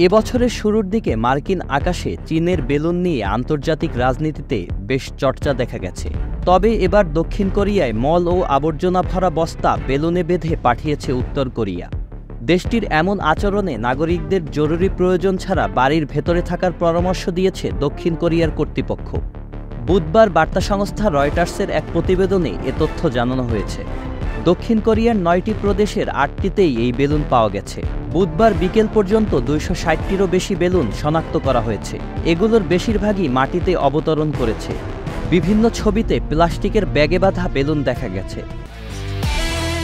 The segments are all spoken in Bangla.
এবছরের শুরুর দিকে মার্কিন আকাশে চীনের বেলুন নিয়ে আন্তর্জাতিক রাজনীতিতে বেশ চর্চা দেখা গেছে। তবে এবার দক্ষিণ কোরিয়ায় মল ও আবর্জনা ভরা বস্তা বেলুনে বেঁধে পাঠিয়েছে উত্তর কোরিয়া। দেশটির এমন আচরণে নাগরিকদের জরুরি প্রয়োজন ছাড়া বাড়ির ভেতরে থাকার পরামর্শ দিয়েছে দক্ষিণ কোরিয়ার কর্তৃপক্ষ। বুধবার বার্তা সংস্থা রয়টার্সের এক প্রতিবেদনে এ তথ্য জানানো হয়েছে। দক্ষিণ কোরিয়ার ৯টি প্রদেশের ৮টিতেই এই বেলুন পাওয়া গেছে। বুধবার বিকেল পর্যন্ত ২৬০টিরও বেশি বেলুন শনাক্ত করা হয়েছে। এগুলোর বেশিরভাগই মাটিতে অবতরণ করেছে। বিভিন্ন ছবিতে প্লাস্টিকের ব্যাগে বাঁধা বেলুন দেখা গেছে।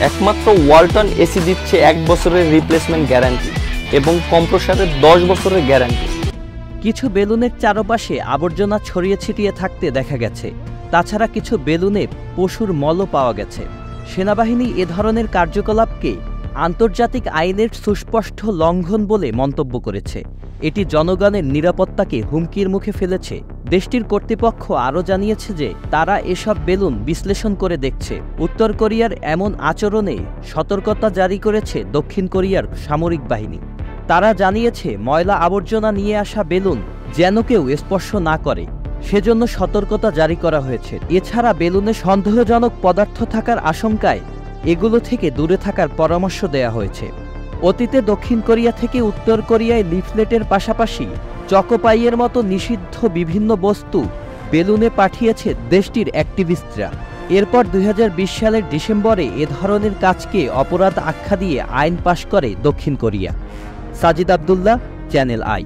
একমাত্র ওয়ালটন এসি দিচ্ছে ১ বছরের রিপ্লেসমেন্ট গ্যারান্টি এবং কম্প্রেসারের ১০ বছরের গ্যারান্টি। কিছু বেলুনের চারপাশে আবর্জনা ছড়িয়ে ছিটিয়ে থাকতে দেখা গেছে। তাছাড়া কিছু বেলুনে পশুর মলও পাওয়া গেছে। সেনাবাহিনী এ ধরনের কার্যকলাপকে আন্তর্জাতিক আইনের সুস্পষ্ট লঙ্ঘন বলে মন্তব্য করেছে। এটি জনগণের নিরাপত্তাকে হুমকির মুখে ফেলেছে। দেশটির কর্তৃপক্ষ আরও জানিয়েছে যে তারা এসব বেলুন বিশ্লেষণ করে দেখছে। উত্তর কোরিয়ার এমন আচরণে সতর্কতা জারি করেছে দক্ষিণ কোরিয়ার সামরিক বাহিনী। তারা জানিয়েছে ময়লা আবর্জনা নিয়ে আসা বেলুন যেন কেউ স্পর্শ না করে, সেজন্য সতর্কতা জারি করা হয়েছে। এছাড়া বেলুনে সন্দেহজনক পদার্থ থাকার আশঙ্কায় এগুলো থেকে দূরে থাকার পরামর্শ দেয়া হয়েছে। অতীতে দক্ষিণ কোরিয়া থেকে উত্তর কোরিয়ায় লিফলেটের পাশাপাশি চকোপাইয়ের মতো নিষিদ্ধ বিভিন্ন বস্তু বেলুনে পাঠিয়েছে দেশটির অ্যাক্টিভিস্টরা। এরপর ২০২০ সালের ডিসেম্বরে এ ধরনের কাজকে অপরাধ আখ্যা দিয়ে আইন পাশ করে দক্ষিণ Korea. Sajid Abdullah, channel I.